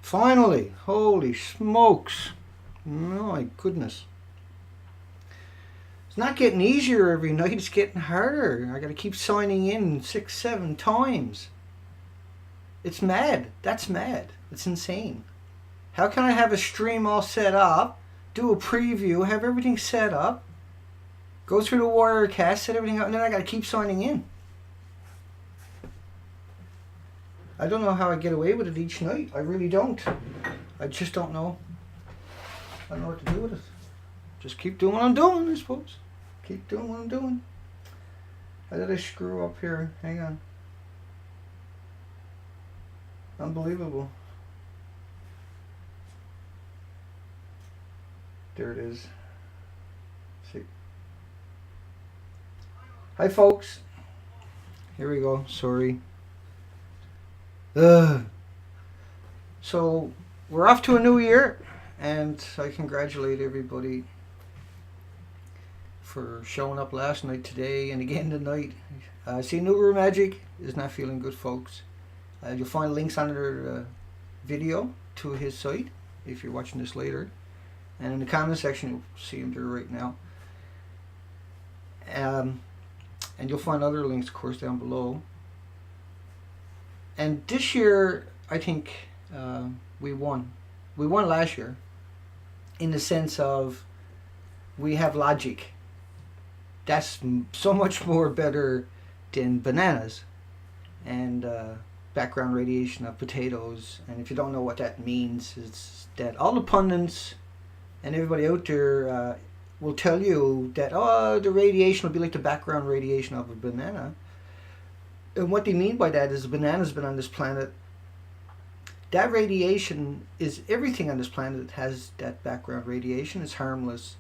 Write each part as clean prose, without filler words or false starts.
Finally, holy smokes. My goodness. It's not getting easier every night, it's getting harder. I gotta keep signing in 6, 7 times. It's mad. That's mad. It's insane. How can I have a stream all set up, do a preview, have everything set up, go through the Wirecast, set everything up, and then I gotta keep signing in? I don't know how I get away with it each night. I really don't. I just don't know. I don't know what to do with it. Just keep doing what I'm doing, I suppose. Keep doing what I'm doing. How did I screw up here? Hang on. Unbelievable. There it is. See. Hi, folks. Here we go. Sorry. So we're off to a new year, and I congratulate everybody for showing up last night, today, and again tonight. See, Nuked Magic is not feeling good, folks. You'll find links under the video to his site if you're watching this later, and in the comment section you'll see him there right now. And you'll find other links, of course, down below. And this year, I think we won. We won last year, in the sense of we have logic. That's so much more better than bananas and background radiation of potatoes. And if you don't know what that means, it's that all the pundits and everybody out there will tell you that, oh, the radiation will be like the background radiation of a banana. And what they mean by that is the banana's been on this planet. That radiation is everything on this planet that has that background radiation. It's harmless.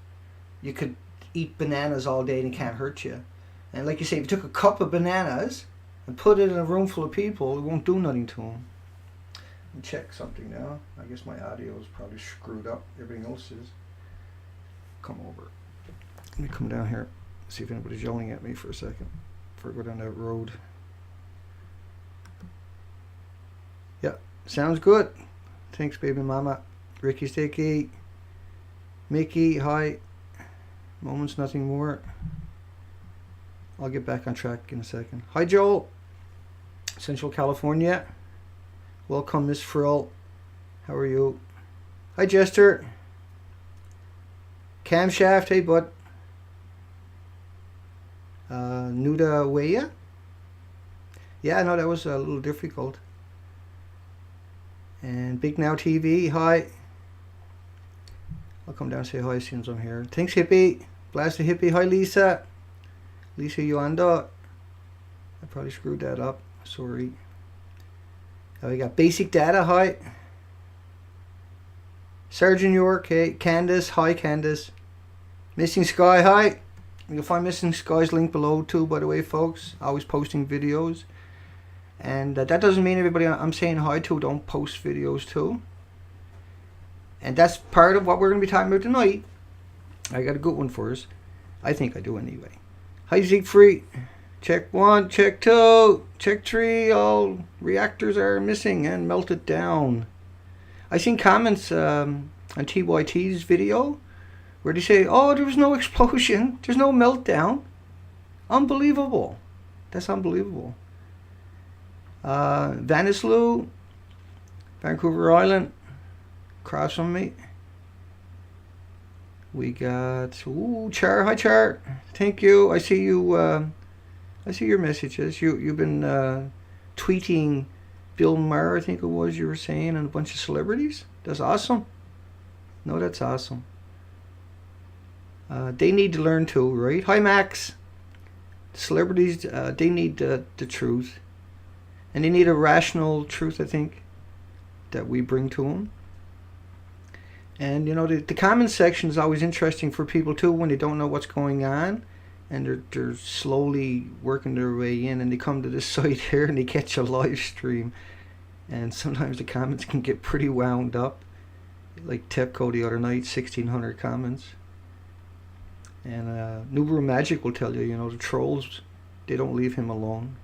You could eat bananas all day and it can't hurt you. And like you say, if you took a cup of bananas and put it in a room full of people, it won't do nothing to them. Let me check something now. I guess my audio is probably screwed up. Everything else is. Come over. Let me come down here. See if anybody's yelling at me for a second before I go down that road. Yeah, sounds good. Thanks, baby mama. Ricky Sticky. Mickey, hi. Moments, nothing more. I'll get back on track in a second. Hi, Joel. Central California. Welcome, Miss Frill. How are you? Hi, Jester. Camshaft, hey, bud. Nuda Weya? Yeah, no, that was a little difficult. And Big Now TV, hi. I'll come down and say hi as soon as I'm here. Thanks, Hippie. Blast the Hippie. Hi, Lisa. Lisa Yuanda. I probably screwed that up. Sorry. We got Basic Data, hi. Sergeant York, hey. Candace, hi, Candace. Missing Sky, hi. You'll find Missing Sky's link below too, by the way, folks. Always posting videos. And that doesn't mean everybody I'm saying hi to don't post videos too. And that's part of what we're going to be talking about tonight. I got a good one for us. I think I do anyway. Hi, Siegfried. Check 1, check 2, check 3. All reactors are missing and melted down. I seen comments on TYT's video where they say, oh, there was no explosion. There's no meltdown. Unbelievable. That's unbelievable. Vanislu, Vancouver Island, across from me. We got Char. Hi, Char. Thank you. I see you. I see your messages. You've been tweeting Bill Maher, I think it was you were saying, and a bunch of celebrities. That's awesome. No, that's awesome. They need to learn too, right? Hi, Max. Celebrities, they need the truth. And they need a rational truth, I think, that we bring to them. And, you know, the comment section is always interesting for people, too, when they don't know what's going on. And they're slowly working their way in. And they come to this site here and they catch a live stream. And sometimes the comments can get pretty wound up. Like Tepco the other night, 1,600 comments. And Nuked Magic will tell you, you know, the trolls, they don't leave him alone.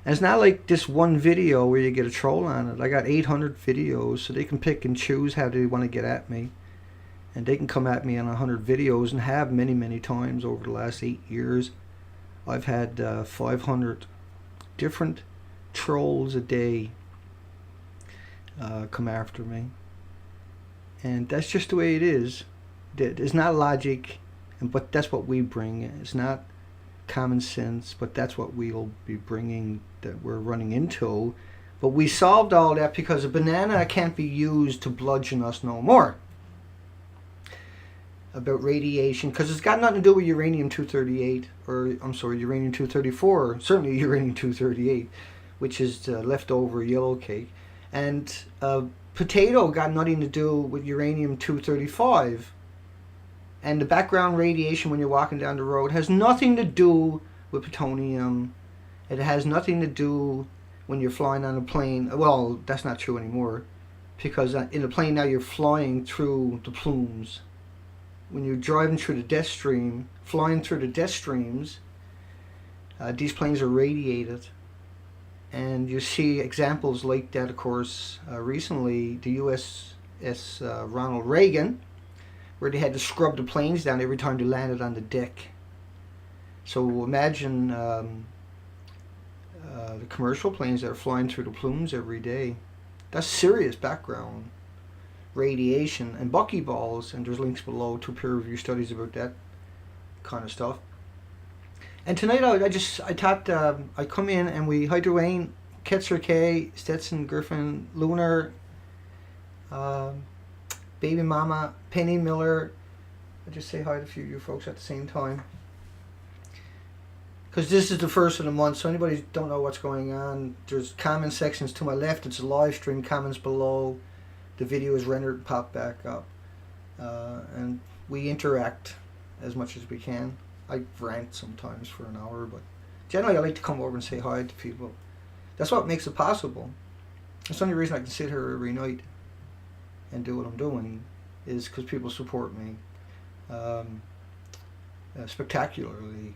And it's not like this one video where you get a troll on it. I got 800 videos, so they can pick and choose how they want to get at me. And they can come at me on 100 videos, and have many, many times over the last 8 years. I've had 500 different trolls a day come after me. And that's just the way it is. It's not logic, but that's what we bring. It's not common sense, but that's what we'll be bringing, that we're running into. But we solved all that because a banana can't be used to bludgeon us no more. About radiation, because it's got nothing to do with uranium-238, or I'm sorry, uranium-234, certainly uranium-238, which is leftover yellow cake. And potato got nothing to do with uranium-235. And the background radiation when you're walking down the road has nothing to do with plutonium. It has nothing to do when you're flying on a plane. Well, that's not true anymore, because in a plane now you're flying through the plumes. When you're driving through the death stream, flying through the death streams, these planes are radiated. And you see examples like that, of course, recently, the USS Ronald Reagan, where they had to scrub the planes down every time they landed on the deck. So imagine the commercial planes that are flying through the plumes every day. That's serious background radiation. And buckyballs, and there's links below to peer-reviewed studies about that kind of stuff. And tonight I thought I'd come in and we, hi Dwayne, Ketzer K, Stetson, Griffin, Lunar, Baby Mama, Penny Miller. I just say hi to a few of you folks at the same time, because this is the first of the month, so anybody who don't know what's going on, there's comment sections to my left. It's a live stream, comments below. The video is rendered and popped back up, and we interact as much as we can. I rant sometimes for an hour, but generally I like to come over and say hi to people. That's what makes it possible. That's the only reason I can sit here every night and do what I'm doing, is because people support me spectacularly,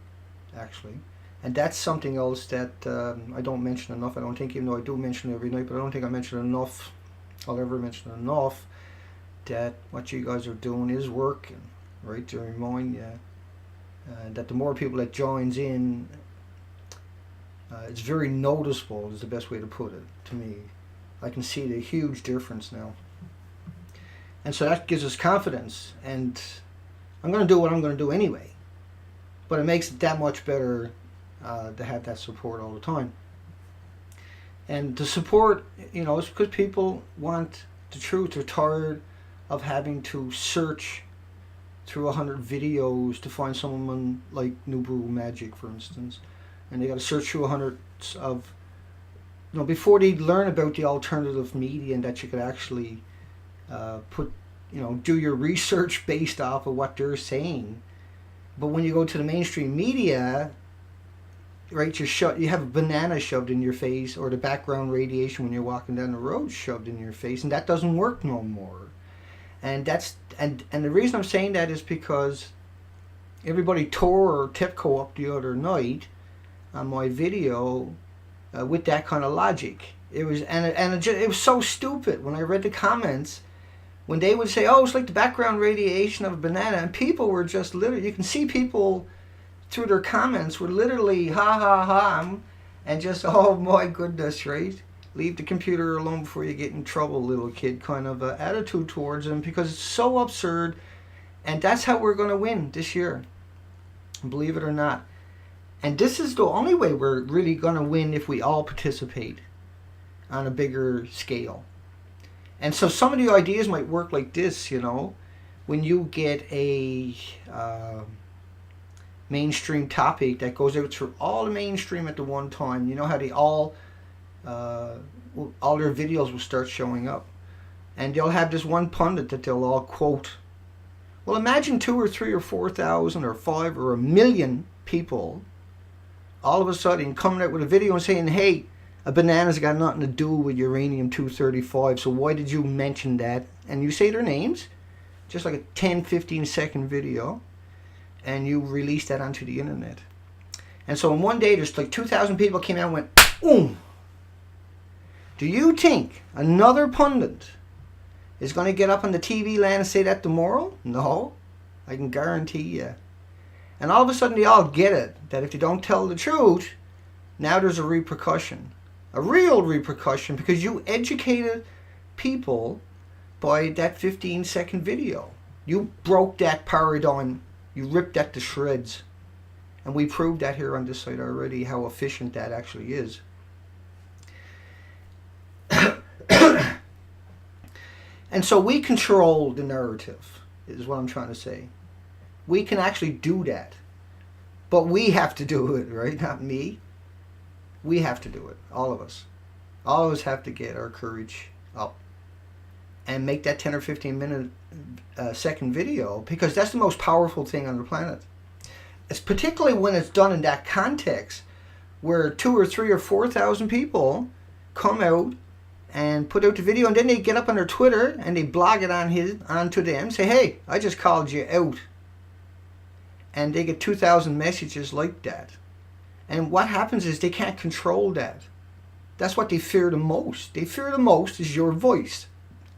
actually. And that's something else that I don't mention enough. I don't think, even though I do mention it every night, but I don't think I mention enough. I'll ever mention enough that what you guys are doing is working, right? To remind you that the more people that joins in, it's very noticeable, is the best way to put it to me. I can see the huge difference now. And so that gives us confidence, and I'm going to do what I'm going to do anyway. But it makes it that much better to have that support all the time. And the support, you know, is because people want the truth. They're tired of having to search through 100 videos to find someone like Nubu Magic, for instance. And they got to search through 100 of, you know, before they learn about the alternative media, and that you could actually do your research based off of what they're saying. But when you go to the mainstream media, right, you have a banana shoved in your face, or the background radiation when you're walking down the road shoved in your face, and that doesn't work no more. And that's and the reason I'm saying that is because everybody tore TEPCO up the other night on my video with that kind of logic. It was it was so stupid when I read the comments, when they would say, "Oh, it's like the background radiation of a banana," and people were just literally, you can see people through their comments were literally ha ha ha, and just, oh my goodness, right? Leave the computer alone before you get in trouble, little kid kind of attitude towards them, because it's so absurd. And that's how we're going to win this year, believe it or not. And this is the only way we're really going to win, if we all participate on a bigger scale. And so some of the ideas might work like this, you know, when you get a mainstream topic that goes out through all the mainstream at the one time. You know how they all their videos will start showing up, and they'll have this one pundit that they'll all quote. Well, imagine 2 or 3 or 4,000 or 5 or 1 million people all of a sudden coming out with a video and saying, "Hey, a banana's got nothing to do with uranium-235, so why did you mention that?" And you say their names, just like a 10-15 second video, and you release that onto the internet. And so in one day, there's like 2,000 people came out and went, Do you think another pundit is going to get up on the TV land and say that tomorrow? No, I can guarantee you. And all of a sudden they all get it, that if you don't tell the truth, now there's a repercussion. A real repercussion, because you educated people by that 15-second video. You broke that paradigm. You ripped that to shreds. And we proved that here on this site already, how efficient that actually is. And so we control the narrative, is what I'm trying to say. We can actually do that. But we have to do it, right? Not me. We have to do it. All of us. All of us have to get our courage up and make that 10 or 15 minute second video, because that's the most powerful thing on the planet. It's particularly when it's done in that context where 2 or 3 or 4,000 people come out and put out the video, and then they get up on their Twitter and they blog it onto them, say, hey, I just called you out. And they get 2,000 messages like that. And what happens is they can't control that. That's what they fear the most. They fear the most is your voice.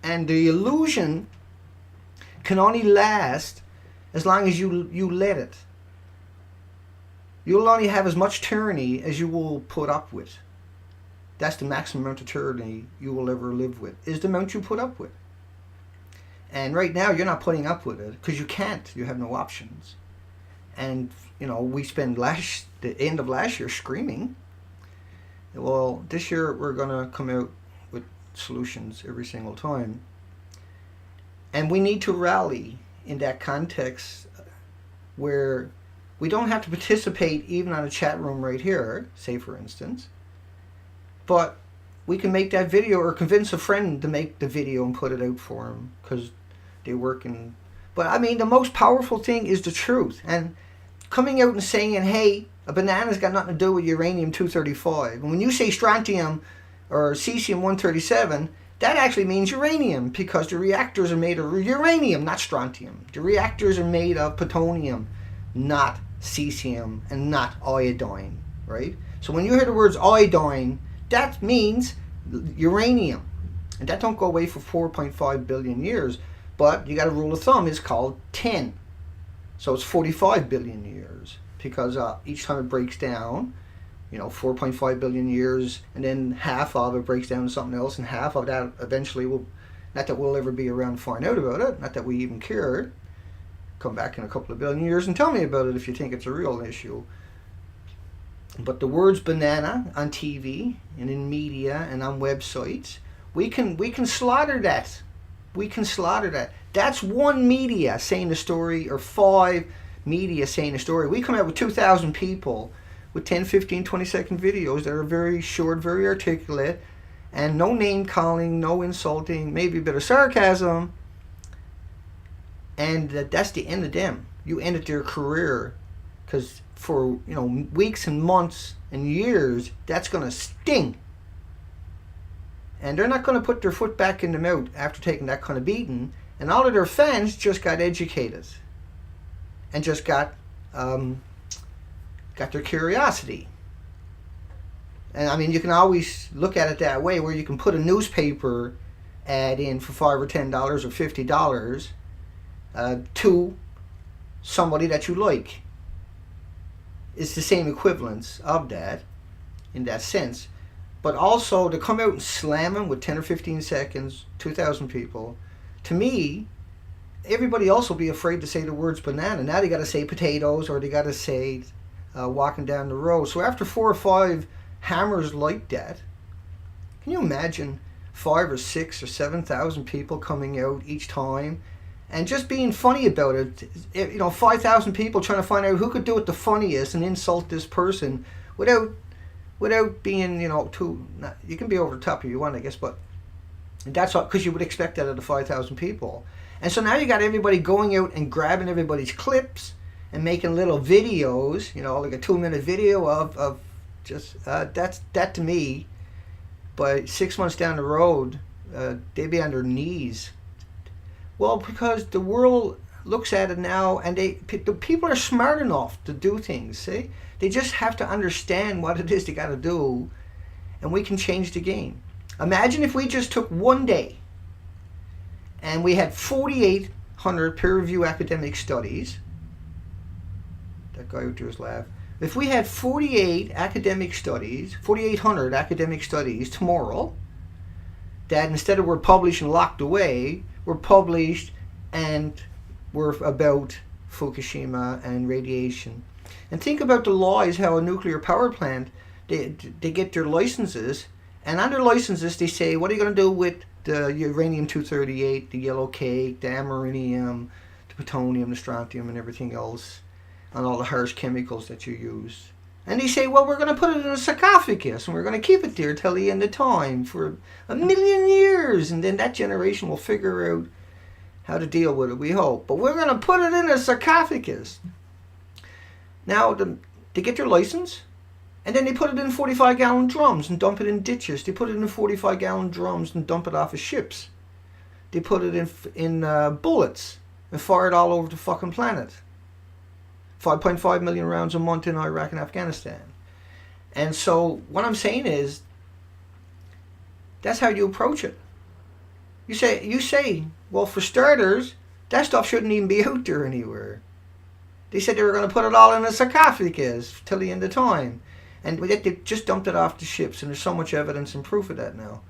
And the illusion can only last as long as you let it. You'll only have as much tyranny as you will put up with. That's the maximum amount of tyranny you will ever live with, is the amount you put up with. And right now you're not putting up with it because you can't. You have no options. And, you know, we spent the end of last year screaming. Well, this year we're going to come out with solutions every single time. And we need to rally in that context where we don't have to participate even on a chat room right here, say for instance. But we can make that video, or convince a friend to make the video and put it out for them because they work in. But I mean, the most powerful thing is the truth. And coming out and saying, hey, a banana's got nothing to do with uranium-235. And when you say strontium or cesium-137, that actually means uranium, because the reactors are made of uranium, not strontium. The reactors are made of plutonium, not cesium, and not iodine, right? So when you hear the words iodine, that means uranium. And that don't go away for 4.5 billion years. But you got a rule of thumb, it's called 10. So it's 45 billion years. Because each time it breaks down, 4.5 billion years, and then half of it breaks down to something else, and half of that eventually will, not that we'll ever be around to find out about it, not that we even care. Come back in a couple of billion years and tell me about it if you think it's a real issue. But the words banana on TV and in media and on websites, we can slaughter that. We can slaughter that. That's one media saying the story, or 5 media saying the story. We come out with 2,000 people with 10, 15, 20-second videos that are very short, very articulate, and no name calling, no insulting, maybe a bit of sarcasm. And that's the end of them. You ended their career, because for weeks and months and years, that's going to sting. And they're not going to put their foot back in the mouth after taking that kind of beating. And all of their fans just got educated and just got their curiosity. And I mean, you can always look at it that way, where you can put a newspaper ad in for $5 or $10 or $50 to somebody that you like. It's the same equivalence of that in that sense. But also to come out and slam them with 10 or 15 seconds, 2,000 people, to me, everybody else will be afraid to say the words banana. Now they got to say potatoes, or they got to say walking down the road. So after 4 or 5 hammers like that, can you imagine 5 or 6 or 7,000 people coming out each time and just being funny about it? 5,000 people trying to find out who could do it the funniest and insult this person without being, too. You can be over the top if you want, I guess, but that's all, because you would expect that of the 5,000 people. And so now you got everybody going out and grabbing everybody's clips and making little videos, like a 2-minute video of just, that to me, by 6 months down the road, they'd be on their knees. Well, because the world looks at it now, and the people are smart enough to do things, see? They just have to understand what it is they got to do, and we can change the game. Imagine if we just took one day and we had 4,800 peer-reviewed academic studies. That guy out there is laughing. If we had 4,800 academic studies tomorrow, that instead of we're published and locked away, we're published and we're about Fukushima and radiation. And think about the laws, how a nuclear power plant, they get their licenses, and on their licenses they say, what are you going to do with the uranium-238, the yellow cake, the amerinium, the plutonium, the strontium, and everything else, and all the harsh chemicals that you use. And they say, well, we're going to put it in a sarcophagus, and we're going to keep it there till the end of time for 1,000,000 years, and then that generation will figure out how to deal with it, we hope. But we're going to put it in a sarcophagus. Now, they get their license, and then they put it in 45-gallon drums and dump it in ditches. They put it in 45-gallon drums and dump it off of ships. They put it in bullets and fire it all over the fucking planet. 5.5 million rounds a month in Iraq and Afghanistan. And so what I'm saying is, that's how you approach it. You say, well, for starters, that stuff shouldn't even be out there anywhere. They said they were going to put it all in a sarcophagus till the end of time. And they just dumped it off the ships, and there's so much evidence and proof of that now.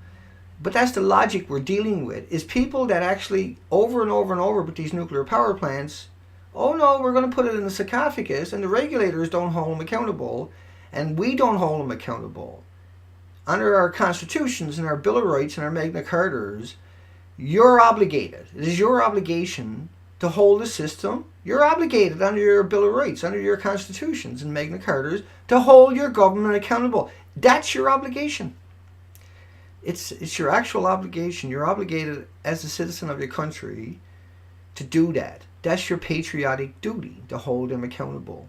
But that's the logic we're dealing with, is people that actually, over and over and over with these nuclear power plants, oh no, we're going to put it in a sarcophagus, and the regulators don't hold them accountable, and we don't hold them accountable. Under our constitutions and our Bill of Rights and our Magna Cartas, you're obligated. It is your obligation to hold the system. You're obligated under your Bill of Rights, under your constitutions and Magna Cartas, to hold your government accountable. That's your obligation. It's your actual obligation. You're obligated as a citizen of your country to do that. That's your patriotic duty, to hold them accountable.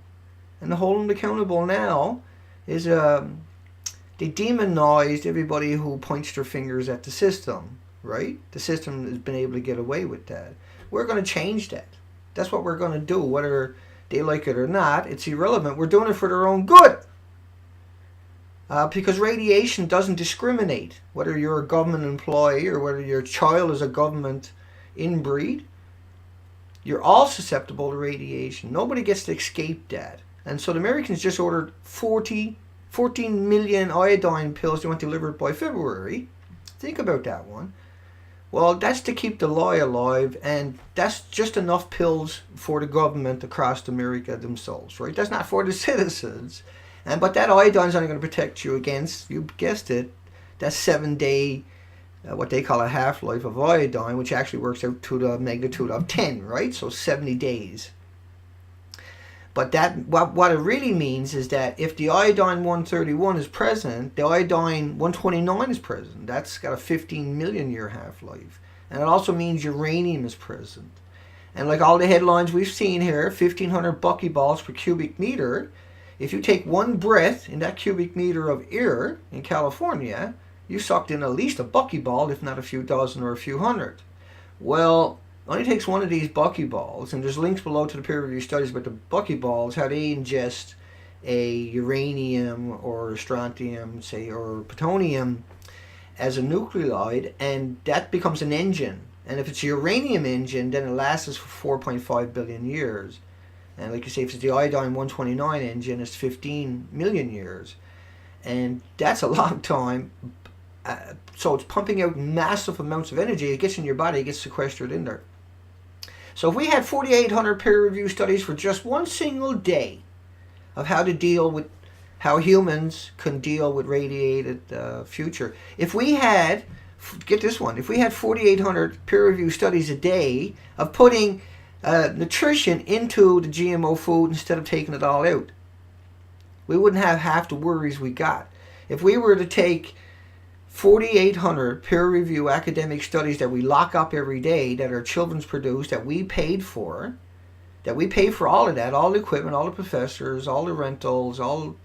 And to hold them accountable now is they demonized everybody who points their fingers at the system, right? The system has been able to get away with that. We're going to change that. That's what we're going to do, whether they like it or not. It's irrelevant. We're doing it for their own good. Because radiation doesn't discriminate whether you're a government employee or whether your child is a government inbreed. You're all susceptible to radiation. Nobody gets to escape that. And so the Americans just ordered 14 million iodine pills they want delivered by February. Think about that one. Well, that's to keep the lie alive, and that's just enough pills for the government across America themselves, right? That's not for the citizens. But that iodine's only going to protect you against, you guessed it, that 7-day, what they call a half-life of iodine, which actually works out to the magnitude of 10, right? So 70 days. But that what it really means is that if the iodine 131 is present, the iodine 129 is present. That's got a 15 million year half-life. And it also means uranium is present. And like all the headlines we've seen here, 1,500 buckyballs per cubic meter. If you take one breath in that cubic meter of air in California, you sucked in at least a buckyball, if not a few dozen or a few hundred. Well, it only takes one of these buckyballs, and there's links below to the peer-reviewed studies about the buckyballs, how they ingest a uranium or strontium, say, or plutonium as a nucleolide, and that becomes an engine. And if it's a uranium engine, then it lasts for 4.5 billion years. And like you say, if it's the iodine 129 engine, it's 15 million years. And that's a long time. So it's pumping out massive amounts of energy. It gets in your body, it gets sequestered in there. So if we had 4,800 peer-reviewed studies for just one single day of how to deal with, how humans can deal with radiated future. If we had, get this one, if we had 4,800 peer-reviewed studies a day of putting nutrition into the GMO food instead of taking it all out, we wouldn't have half the worries we got. If we were to take 4,800 peer-reviewed academic studies that we lock up every day, that our children's produce, that we paid for, that we pay for all of that, all the equipment, all the professors, all the rentals, all,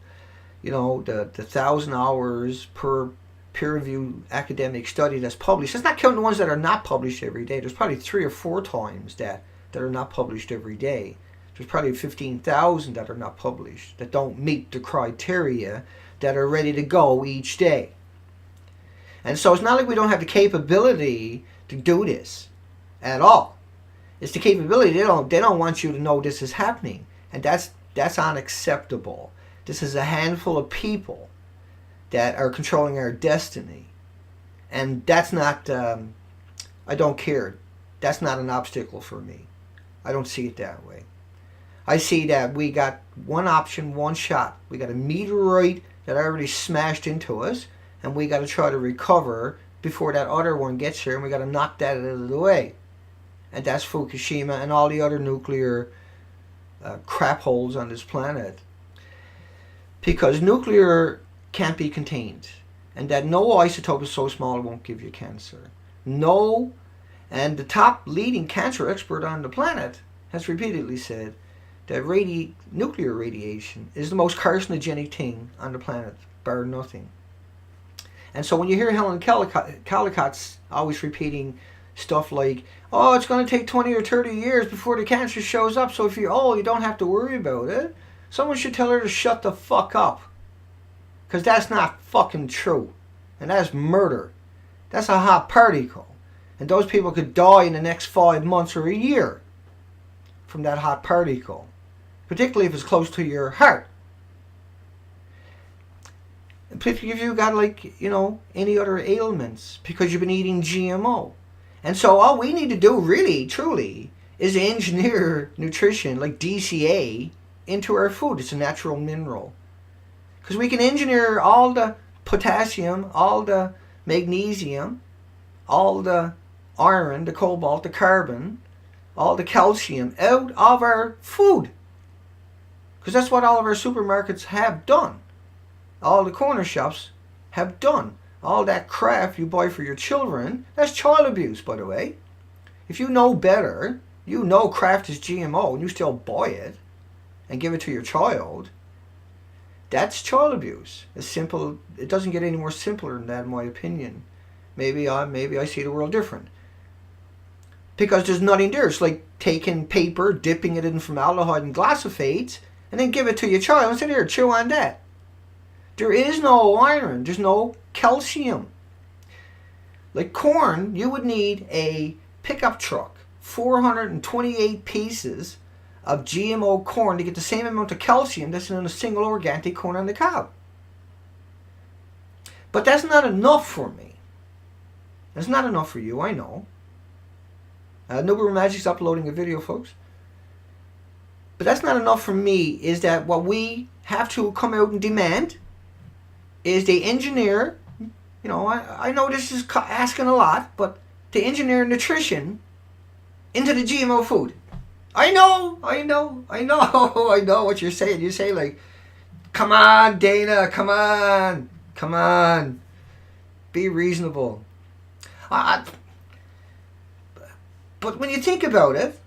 you know, the 1,000 hours per peer-reviewed academic study that's published. That's not counting the ones that are not published every day. There's probably 3 or 4 times that are not published every day. There's probably 15,000 that are not published, that don't meet the criteria, that are ready to go each day. And so it's not like we don't have the capability to do this at all. It's the capability. They don't want you to know this is happening. And that's unacceptable. This is a handful of people that are controlling our destiny. And that's not, I don't care. That's not an obstacle for me. I don't see it that way. I see that we got one option, one shot. We got a meteorite that already smashed into us, and we got to try to recover before that other one gets here, and we got to knock that out of the way. And that's Fukushima and all the other nuclear crap holes on this planet. Because nuclear can't be contained. And that no isotope is so small it won't give you cancer. No, and the top leading cancer expert on the planet has repeatedly said that nuclear radiation is the most carcinogenic thing on the planet, bar nothing. And so when you hear Helen Callicott's always repeating stuff like, oh, it's going to take 20 or 30 years before the cancer shows up, so if you're old, you don't have to worry about it. Someone should tell her to shut the fuck up. Because that's not fucking true. And that's murder. That's a hot particle. And those people could die in the next 5 months or a year from that hot particle. Particularly if it's close to your heart. If you got any other ailments because you've been eating GMO. And so all we need to do really, truly, is engineer nutrition like DCA into our food. It's a natural mineral. Because we can engineer all the potassium, all the magnesium, all the iron, the cobalt, the carbon, all the calcium out of our food. Because that's what all of our supermarkets have done. All the corner shops have done. All that crap you buy for your children, that's child abuse, by the way. If you know better, you know Kraft is GMO, and you still buy it and give it to your child, that's child abuse. It's simple. It doesn't get any more simpler than that, in my opinion. Maybe I see the world different. Because there's nothing there. It's like taking paper, dipping it in formaldehyde and glyphosate, and then give it to your child and say, here, chew on that. There is no iron. There's no calcium. Like corn, you would need a pickup truck, 428 pieces of GMO corn to get the same amount of calcium that's in a single organic corn on the cob. But that's not enough for me. That's not enough for you, I know. Nobody Magic's uploading a video, folks. But that's not enough for me, is that what we have to come out and demand is they engineer, I know this is asking a lot, but to engineer nutrition into the GMO food. I know what you're saying. You say like, come on, Dana, come on. Be reasonable. But when you think about it,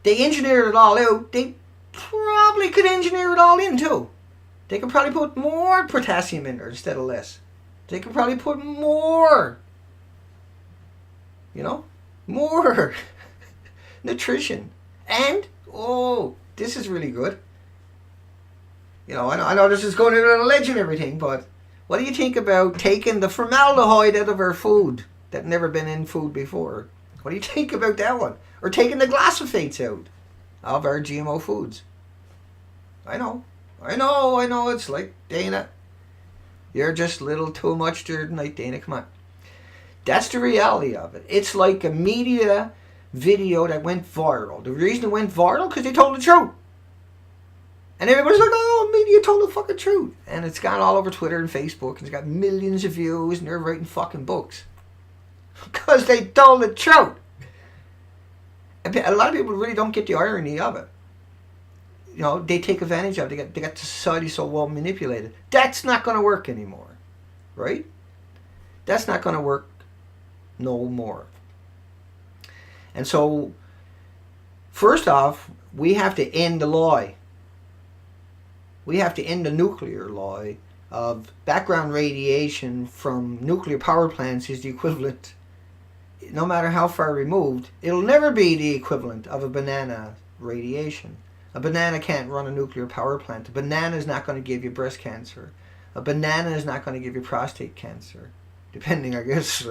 they engineered it all out. They probably could engineer it all in too. They could probably put more potassium in there instead of less. They could probably put more, more nutrition. And, this is really good. I know this is going into a ledge and everything, but what do you think about taking the formaldehyde out of our food that never been in food before? What do you think about that one? Or taking the glyphosates out of our GMO foods? I know, it's like, Dana, you're just a little too much there tonight, Dana, come on. That's the reality of it. It's like a media video that went viral. The reason it went viral, because they told the truth. And everybody's like, oh, media told the fucking truth. And it's gone all over Twitter and Facebook, and it's got millions of views, and they're writing fucking books. Because they told the truth. And a lot of people really don't get the irony of it. They take advantage of it. They got society so well manipulated. That's not going to work anymore. Right? That's not going to work no more. And so, first off, we have to end the lie. We have to end the nuclear lie of background radiation from nuclear power plants is the equivalent, no matter how far removed, it'll never be the equivalent of a banana radiation. A banana can't run a nuclear power plant. A banana is not going to give you breast cancer. A banana is not going to give you prostate cancer, depending, I guess.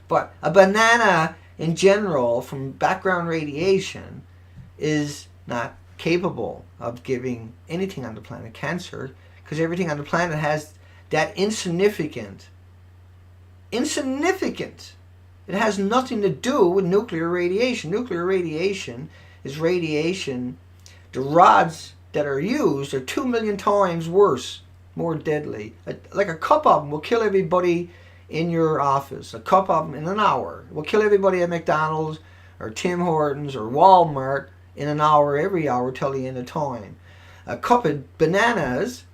But a banana, in general, from background radiation, is not capable of giving anything on the planet cancer, because everything on the planet has that insignificant. It has nothing to do with nuclear radiation. Nuclear radiation is radiation. The rods that are used are 2 million times worse, more deadly. Like a cup of them will kill everybody in your office. A cup of them in an hour will kill everybody at McDonald's or Tim Hortons or Walmart in an hour, every hour till the end of time. A cup of bananas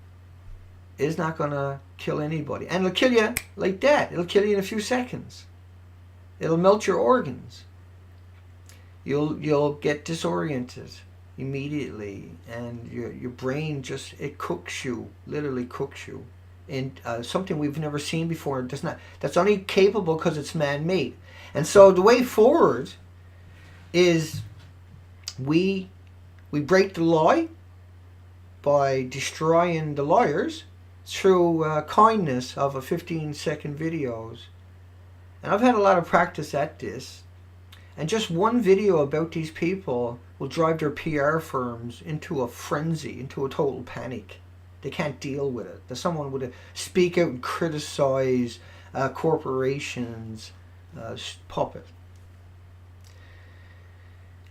is not going to kill anybody. And it'll kill you like that. It'll kill you in a few seconds. It'll melt your organs. You'll get disoriented immediately, and your brain just, it cooks you, literally cooks you. And something we've never seen before. That's only capable because it's man-made. And so the way forward is we break the law by destroying the lawyers through kindness of a 15-second videos. And I've had a lot of practice at this. And just one video about these people will drive their PR firms into a frenzy, into a total panic. They can't deal with it. That someone would speak out and criticize corporations' puppet.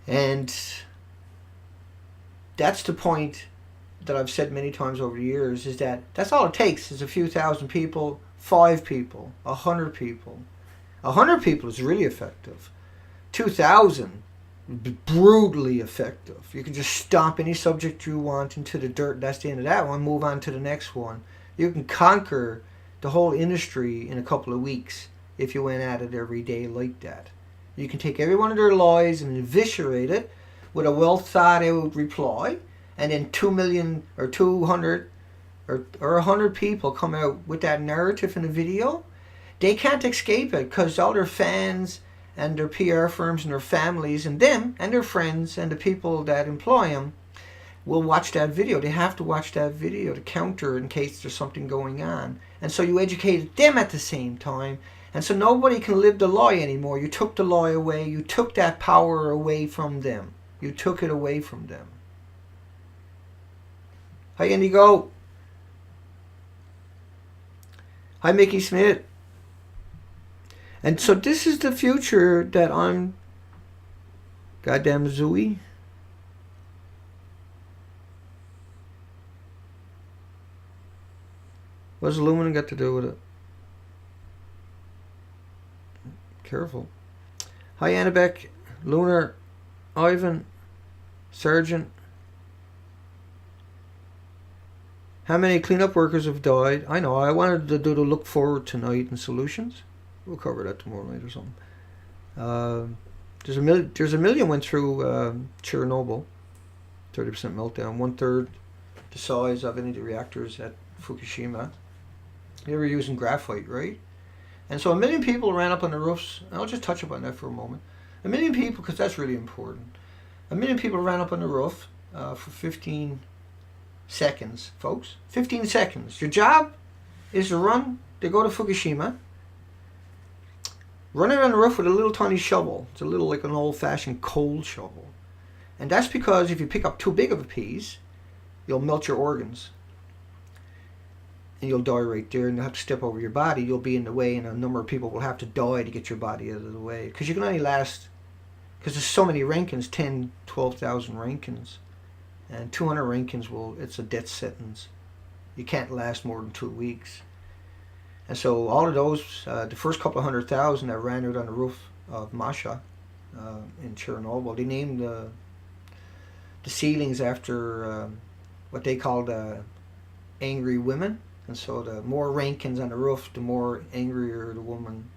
And that's the point that I've said many times over the years, is that's all it takes is a few thousand people, 5 people, 100 people. 100 people is really effective. 2,000 brutally effective. You can just stomp any subject you want into the dirt. That's the end of that one. Move on to the next one. You can conquer the whole industry in a couple of weeks if you went at it every day like that. You can take every one of their lies and eviscerate it with a well thought out reply, and then 2 million or 200 or 100 people come out with that narrative in a video. They can't escape it because all their fans and their PR firms and their families and them and their friends and the people that employ them will watch that video. They have to watch that video to counter in case there's something going on. And so you educated them at the same time. And so nobody can live the lie anymore. You took the lie away. You took that power away from them. You took it away from them. Hi, Indigo. Hi, Mickey Smith. And so this is the future that I'm... Goddamn Zooey. What's aluminum got to do with it? Careful. Hi, Annabek, Lunar, Ivan, Sergeant. How many cleanup workers have died? I know, I wanted to do the look forward tonight and solutions. We'll cover that tomorrow night or something. There's a million went through Chernobyl. 30% meltdown. 1/3 the size of any of the reactors at Fukushima. They were using graphite, right? And so 1 million people ran up on the roofs. I'll just touch upon that for a moment. 1 million people, because that's really important. 1 million people ran up on the roof for 15 seconds, folks. 15 seconds. Your job is to go to Fukushima, run around the roof with a little tiny shovel. It's a little like an old-fashioned coal shovel. And that's because if you pick up too big of a piece, you'll melt your organs. And you'll die right there, and you'll have to step over your body. You'll be in the way, and a number of people will have to die to get your body out of the way. Because you can only last, because there's so many Rankins, 10, 12,000 Rankins. And 200 Rankins, it's a death sentence. You can't last more than 2 weeks. And so all of those, the first couple of 100,000 that ran out on the roof of Masha in Chernobyl, they named the ceilings after what they called angry women. And so the more Rankins on the roof, the more angrier the woman.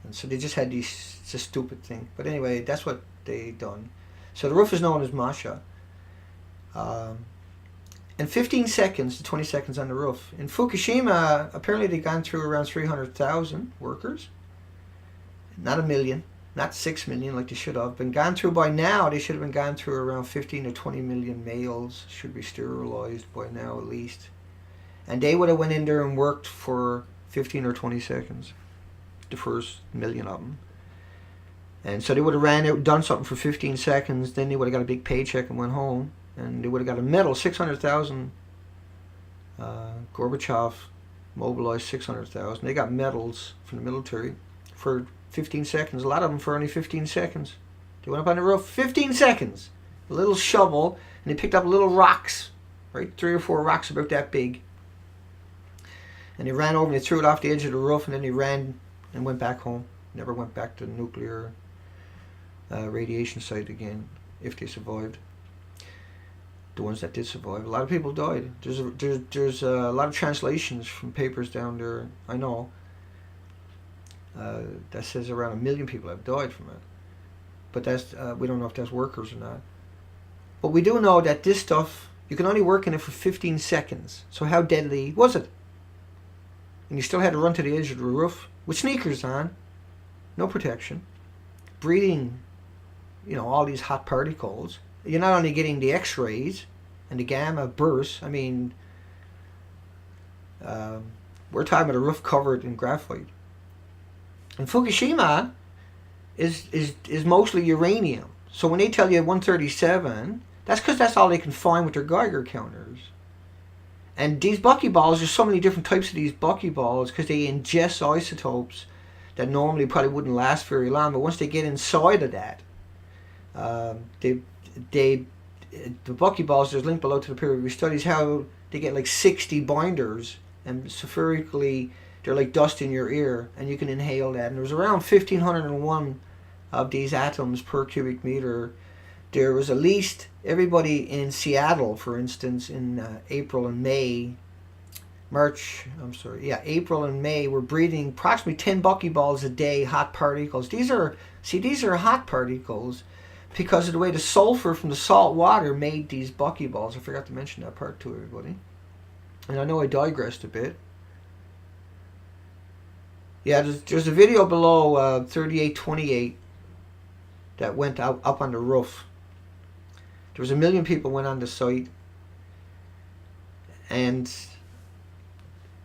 And so they just had it's a stupid thing. But anyway, that's what they done. So the roof is known as Masha. And 15 seconds to 20 seconds on the roof. In Fukushima, apparently they've gone through around 300,000 workers. Not 1 million, not 6 million like they should have. Been gone through by now, they should have been gone through around 15 to 20 million males. Should be sterilized by now at least. And they would have went in there and worked for 15 or 20 seconds. The first million of them. And so they would have ran out, done something for 15 seconds, then they would have got a big paycheck and went home. And they would have got a medal, 600,000. Gorbachev mobilized 600,000. They got medals from the military for 15 seconds. A lot of them for only 15 seconds. They went up on the roof, 15 seconds. A little shovel, and they picked up little rocks, right? 3 or 4 rocks about that big. And they ran over and they threw it off the edge of the roof, and then they ran and went back home. Never went back to the nuclear radiation site again, if they survived. The ones that did survive. A lot of people died. There's a lot of translations from papers down there, I know, that says around 1 million people have died from it. But that's we don't know if that's workers or not. But we do know that this stuff, you can only work in it for 15 seconds. So how deadly was it? And you still had to run to the edge of the roof with sneakers on, no protection, breathing, all these hot particles. You're not only getting the X-rays and the gamma bursts. I mean, we're talking about a roof covered in graphite. And Fukushima is mostly uranium. So when they tell you 137, that's because that's all they can find with their Geiger counters. And these buckyballs, there's so many different types of these buckyballs because they ingest isotopes that normally probably wouldn't last very long. But once they get inside of that, the buckyballs, there's a link below to the peer review studies, how they get like 60 binders, and spherically they're like dust in your ear, and you can inhale that. And there's around 1,501 of these atoms per cubic meter. There was at least everybody in Seattle, for instance, in April and May, April and May, were breathing approximately 10 buckyballs a day, hot particles. These are hot particles because of the way the sulfur from the salt water made these buckyballs. I forgot to mention that part to everybody. And I know I digressed a bit. Yeah, there's a video below 3828 that went up on the roof. There was 1 million people went on the site. And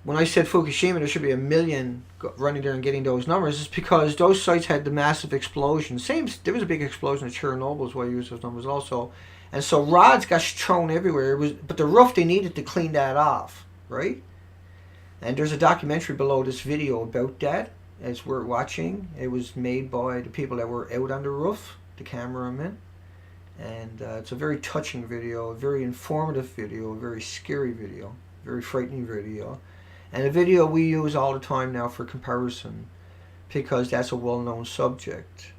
when I said Fukushima, there should be 1 million running there and getting those numbers. It's because those sites had the massive explosion. There was a big explosion at Chernobyl is why I use those numbers also. And so rods got thrown everywhere. But the roof, they needed to clean that off, right? And there's a documentary below this video about that as we're watching. It was made by the people that were out on the roof, the cameramen. And it's a very touching video, a very informative video, a very scary video, very frightening video. And a video we use all the time now for comparison because that's a well-known subject.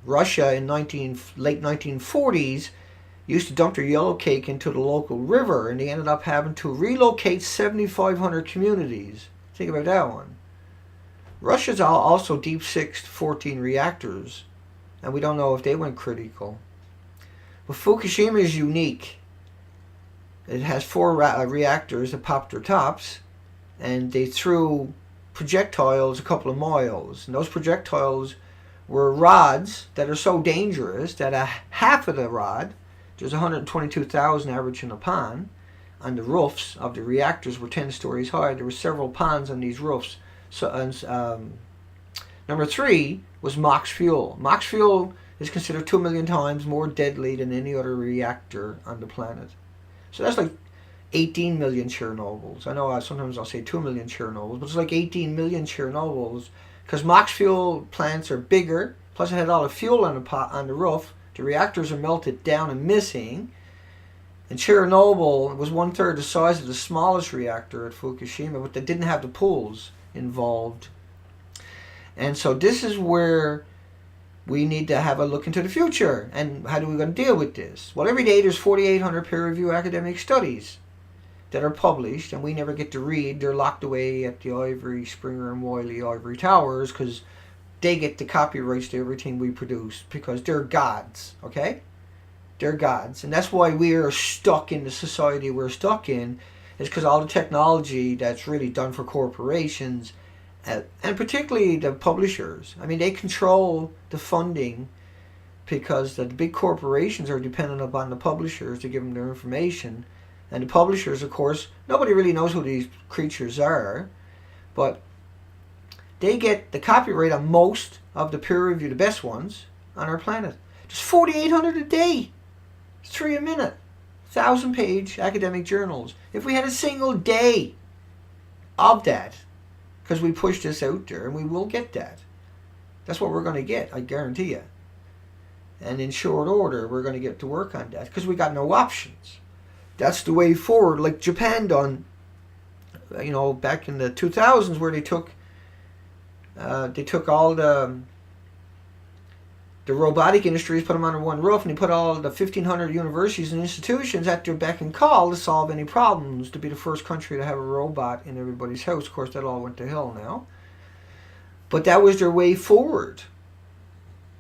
Russia in late 1940s used to dump their yellow cake into the local river, and they ended up having to relocate 7,500 communities. Think about that one. Russia's also deep-sixed 14 reactors, and we don't know if they went critical. But Fukushima is unique. It has 4 reactors that popped their tops, and they threw projectiles a couple of miles. And those projectiles were rods that are so dangerous that half of the rod, there's 122,000 averaging a pond, on the roofs of the reactors were 10 stories high. There were several ponds on these roofs. So, number 3 was MOX fuel. MOX fuel is considered 2 million times more deadly than any other reactor on the planet. So that's like 18 million Chernobyls. I know sometimes I'll say 2 million Chernobyls, but it's like 18 million Chernobyls because MOX fuel plants are bigger, plus it had all the fuel on the roof. The reactors are melted down and missing. And Chernobyl was 1/3 the size of the smallest reactor at Fukushima, but they didn't have the pools involved. And so this is where we need to have a look into the future. And how are we going to deal with this? Well, every day there's 4,800 peer-reviewed academic studies that are published, and we never get to read. They're locked away at the Ivory, Springer, and Wiley Ivory Towers because they get the copyrights to everything we produce because they're gods, okay? They're gods. And that's why we are stuck in the society we're stuck in, is because all the technology that's really done for corporations, and particularly the publishers, I mean, they control the funding because the big corporations are dependent upon the publishers to give them their information. And the publishers, of course, nobody really knows who these creatures are, but they get the copyright on most of the peer review, the best ones on our planet. Just 4,800 a day. It's 3 a minute. 1,000-page academic journals. If we had a single day of that, because we push this out there, and we will get that. That's what we're going to get, I guarantee you. And in short order, we're going to get to work on that, because we got no options. That's the way forward, like Japan done, back in the 2000s, where they took all the robotic industries, put them under one roof, and they put all the 1,500 universities and institutions at their beck and call to solve any problems, to be the first country to have a robot in everybody's house. Of course, that all went to hell now. But that was their way forward,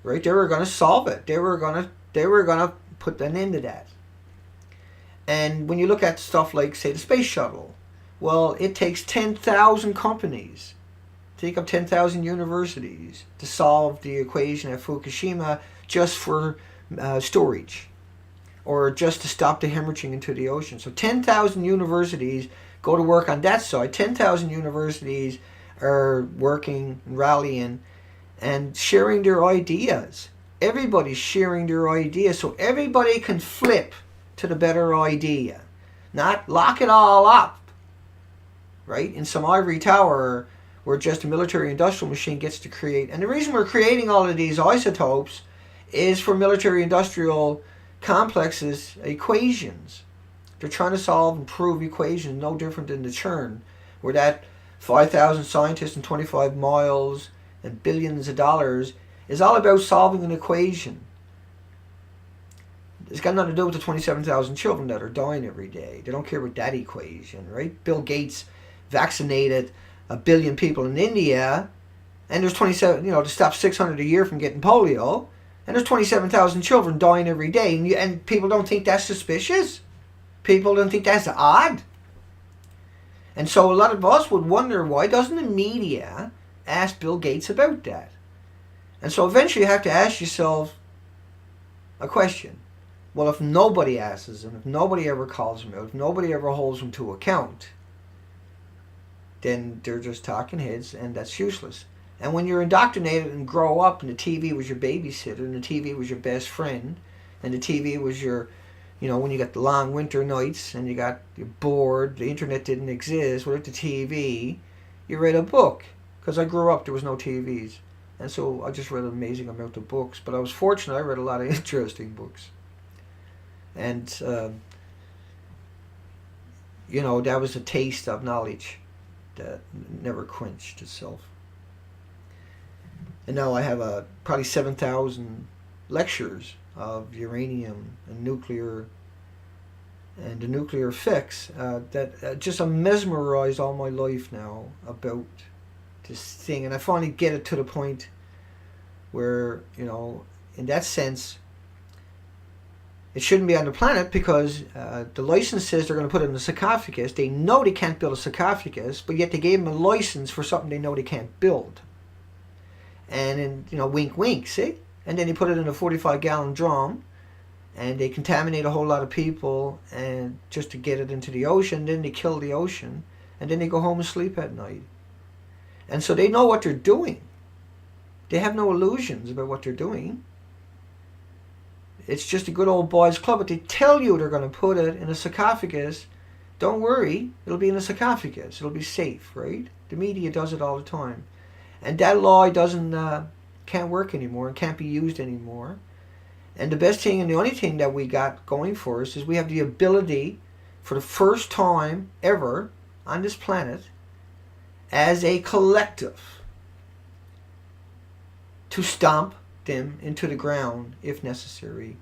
right? They were going to solve it. They were going to put an end to that. And when you look at stuff like, say, the space shuttle, well, it takes 10,000 companies, take up 10,000 universities to solve the equation at Fukushima just for storage, or just to stop the hemorrhaging into the ocean. So 10,000 universities go to work on that side. 10,000 universities are working, rallying, and sharing their ideas. Everybody's sharing their ideas, so everybody can flip to the better idea. Not lock it all up, right, in some ivory tower where just a military-industrial machine gets to create. And the reason we're creating all of these isotopes is for military-industrial complexes equations. They're trying to solve and prove equations no different than the CERN, where that 5,000 scientists and 25 miles and billions of dollars is all about solving an equation. It's got nothing to do with the 27,000 children that are dying every day. They don't care about that equation, right? Bill Gates vaccinated 1 billion people in India, and there's 27, to stop 600 a year from getting polio, and there's 27,000 children dying every day, and people don't think that's suspicious. People don't think that's odd. And so a lot of us would wonder, why doesn't the media ask Bill Gates about that? And so eventually you have to ask yourself a question. Well, if nobody asks him, if nobody ever calls him out, if nobody ever holds him to account, then they're just talking heads, and that's useless. And when you're indoctrinated and grow up, and the TV was your babysitter, and the TV was your best friend, and the TV was your, when you got the long winter nights, and you're bored, the internet didn't exist, without the TV, you read a book. Because I grew up, there was no TVs. And so I just read an amazing amount of books. But I was fortunate, I read a lot of interesting books. And, that was a taste of knowledge that never quenched itself. And now I have probably 7,000 lectures of uranium and nuclear and the nuclear fix that just I'm mesmerized all my life now about this thing. And I finally get it to the point where, in that sense, it shouldn't be on the planet, because the license says they're going to put it in a sarcophagus. They know they can't build a sarcophagus, but yet they gave them a license for something they know they can't build. And then, wink, wink, see? And then they put it in a 45-gallon drum, and they contaminate a whole lot of people, and just to get it into the ocean. Then they kill the ocean, and then they go home and sleep at night. And so they know what they're doing. They have no illusions about what they're doing. It's just a good old boys club, but they tell you they're going to put it in a sarcophagus. Don't worry, it'll be in a sarcophagus. It'll be safe, right? The media does it all the time. And that law can't work anymore and can't be used anymore. And the best thing and the only thing that we got going for us is we have the ability, for the first time ever on this planet, as a collective, to stomp them into the ground if necessary,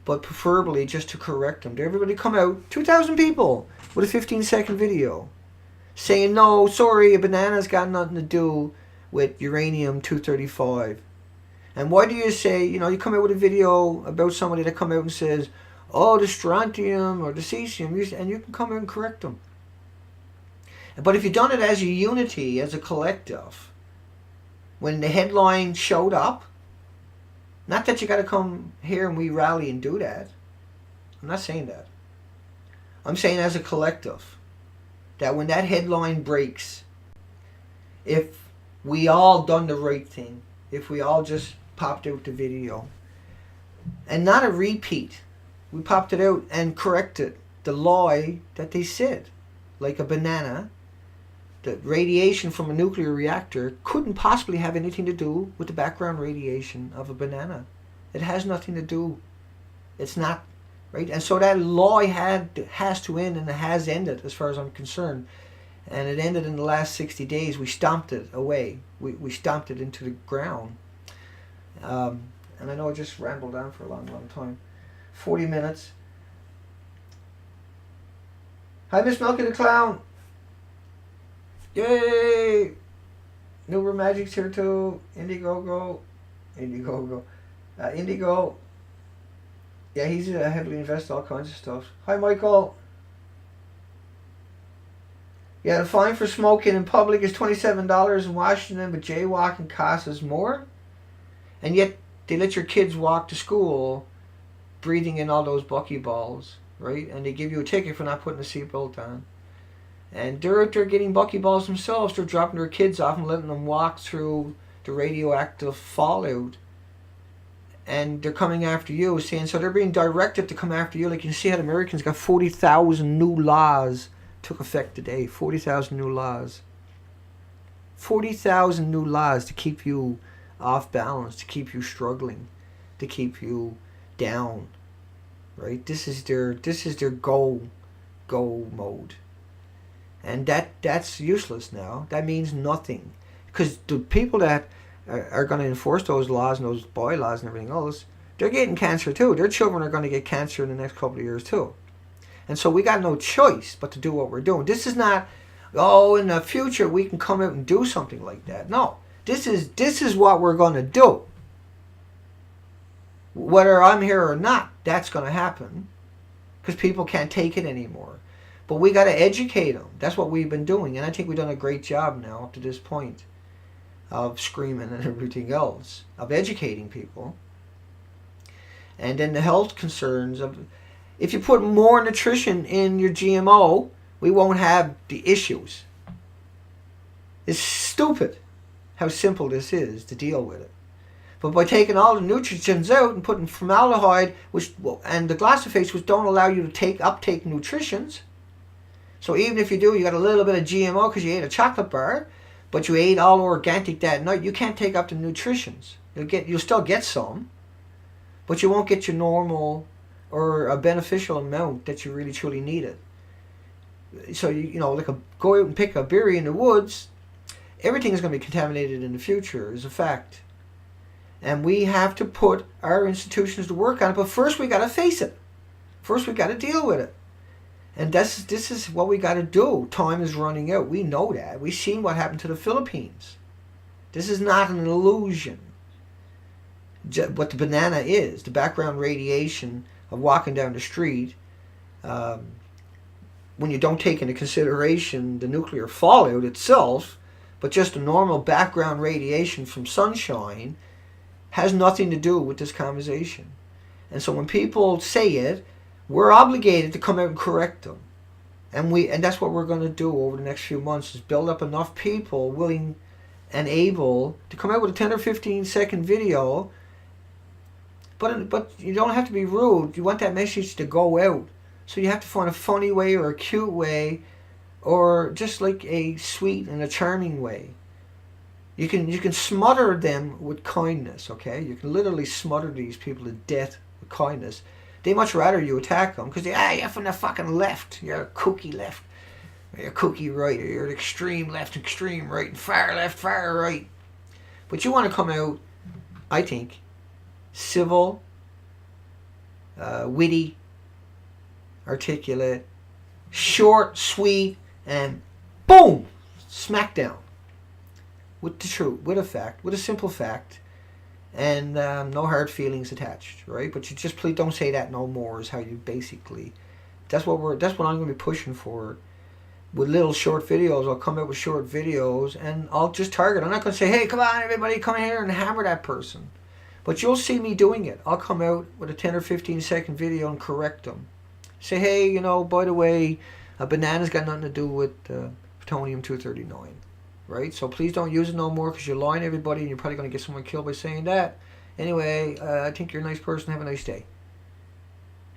but preferably just to correct them. Everybody come out, 2,000 people with a 15-second video saying, no, sorry, a banana's got nothing to do with uranium-235. And why do you say, you come out with a video about somebody that come out and says, oh, the strontium or the cesium, and you can come out and correct them. But if you've done it as a unity, as a collective, when the headline showed up, not that you got to come here and we rally and do that. I'm not saying that. I'm saying as a collective, that when that headline breaks, if we all done the right thing, if we all just popped out the video, and not a repeat, we popped it out and corrected the lie that they said, like a banana, the radiation from a nuclear reactor couldn't possibly have anything to do with the background radiation of a banana. It has nothing to do. It's not, right? And so that lie has to end, and it has ended as far as I'm concerned. And it ended in the last 60 days. We stomped it away. We stomped it into the ground. And I know I just rambled on for a long, long time. 40 minutes. Hi, Miss Milky the Clown. Yay! New Magic's here too. Indiegogo. Indigo. Yeah, he's heavily invested in all kinds of stuff. Hi, Michael. Yeah, the fine for smoking in public is $27 in Washington, but jaywalking costs more. And yet, they let your kids walk to school breathing in all those buckyballs, right? And they give you a ticket for not putting a seatbelt on. And they're out there getting buckyballs themselves. They're dropping their kids off and letting them walk through the radioactive fallout. And they're coming after you, saying, so they're being directed to come after you. Like you see how the Americans got 40,000 new laws took effect today. 40,000 new laws. 40,000 new laws to keep you off balance, to keep you struggling, to keep you down. Right? This is their go mode. And that's useless now. That means nothing. Because the people that are going to enforce those laws and those bylaws and everything else, they're getting cancer too. Their children are going to get cancer in the next couple of years too. And so we got no choice but to do what we're doing. This is not, in the future we can come out and do something like that. No. This is what we're going to do. Whether I'm here or not, that's going to happen. Because people can't take it anymore. But we got to educate them. That's what we've been doing. And I think we've done a great job now up to this point of screaming and everything else, of educating people. And then the health concerns of, if you put more nutrition in your GMO, we won't have the issues. It's stupid how simple this is to deal with it. But by taking all the nutrients out and putting formaldehyde, and the glyphosates, which don't allow you to uptake nutrients. So even if you do, you got a little bit of GMO because you ate a chocolate bar, but you ate all organic that night, you can't take up the nutrients. You'll still get some, but you won't get your normal or a beneficial amount that you really truly needed. So go out and pick a berry in the woods. Everything is going to be contaminated in the future, is a fact. And we have to put our institutions to work on it. But first we got to face it. First we got to deal with it. And this is what we got to do. Time is running out. We know that. We've seen what happened to the Philippines. This is not an illusion. What the banana is, the background radiation of walking down the street, when you don't take into consideration the nuclear fallout itself, but just the normal background radiation from sunshine, has nothing to do with this conversation. And so when people say it, we're obligated to come out and correct them. And that's what we're going to do over the next few months, is build up enough people willing and able to come out with a 10 or 15 second video. But you don't have to be rude. You want that message to go out. So you have to find a funny way or a cute way, or just like a sweet and a charming way. You can smother them with kindness, okay? You can literally smother these people to death with kindness. They much rather you attack them because you're from the fucking left. You're a kooky left. Or you're a kooky right. Or you're an extreme left, extreme right, and far left, far right. But you want to come out, I think, civil, witty, articulate, short, sweet, and boom, smack down. With the truth, with a fact, with a simple fact, and no hard feelings attached, right? But you just please don't say that no more. Is how you basically. That's what I'm going to be pushing for. With little short videos, I'll come out with short videos, and I'll just target. I'm not going to say, hey, come on, everybody, come here and hammer that person. But you'll see me doing it. I'll come out with a 10 or 15 second video and correct them. Say, hey, you know, by the way, a banana's got nothing to do with plutonium-239, right? So please don't use it no more because you're lying to everybody and you're probably going to get someone killed by saying that. Anyway, I think you're a nice person. Have a nice day.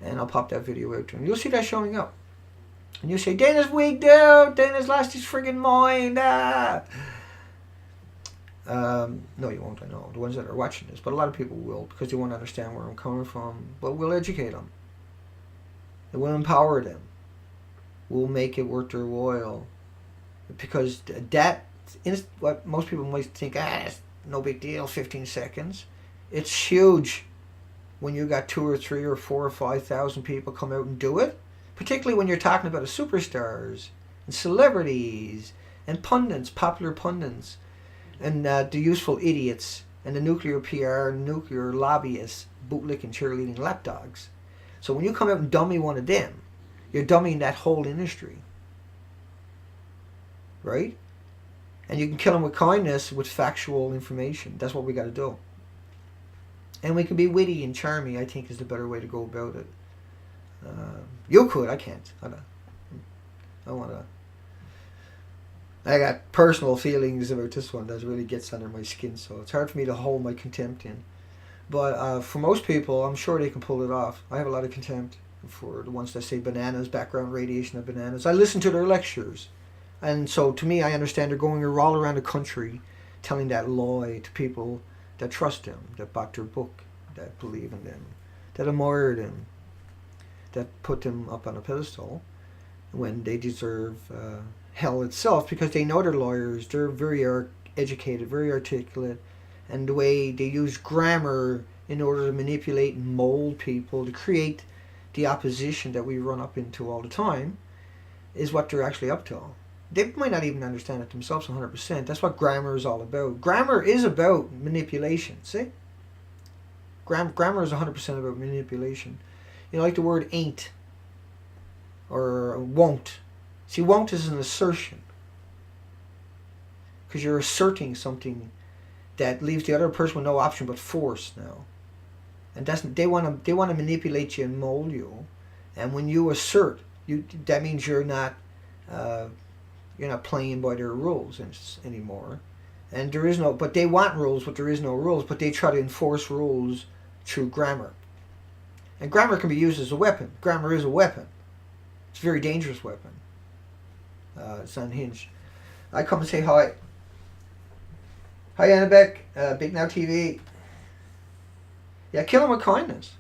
And I'll pop that video out to him. You'll see that showing up. And you'll say, Dana's wigged out. Dana's lost his friggin' mind. Ah. No, you won't, I know. The ones that are watching this. But a lot of people will because they won't understand where I'm coming from. But we'll educate them. And we'll empower them. We'll make it worth their while. Because that is what most people might think, it's no big deal, 15 seconds. It's huge when you got 2 or 3 or 4 or 5,000 people come out and do it. Particularly when you're talking about the superstars and celebrities and pundits, popular pundits, and the useful idiots and the nuclear PR, nuclear lobbyists, bootlicking, cheerleading lapdogs. So when you come out and dummy one of them, you're dummying that whole industry. Right? And you can kill them with kindness, with factual information. That's what we got to do. And we can be witty and charming, I think, is the better way to go about it. You could, I can't. I got personal feelings about this one that really gets under my skin, so it's hard for me to hold my contempt in. But for most people, I'm sure they can pull it off. I have a lot of contempt for the ones that say bananas, background radiation of bananas. I listen to their lectures. And so to me, I understand they're going all around the country telling that lie to people that trust them, that bought their book, that believe in them, that admire them, that put them up on a pedestal when they deserve hell itself because they know they're lawyers, they're very educated, very articulate, and the way they use grammar in order to manipulate and mold people to create the opposition that we run up into all the time is what they're actually up to. They might not even understand it themselves 100%. That's what grammar is all about. Grammar is about manipulation, see? Grammar is 100% about manipulation. You know, like the word ain't or won't. See, won't is an assertion. Because you're asserting something that leaves the other person with no option but force now. And they want to manipulate you and mold you. And when you assert, that means you're not playing by their rules anymore. And there is no, but they want rules, but there is no rules. But they try to enforce rules through grammar. And grammar can be used as a weapon. Grammar is a weapon. It's a very dangerous weapon. It's unhinged. I come and say hi. Hi, Annabek, Big Now TV. Yeah, kill them with kindness.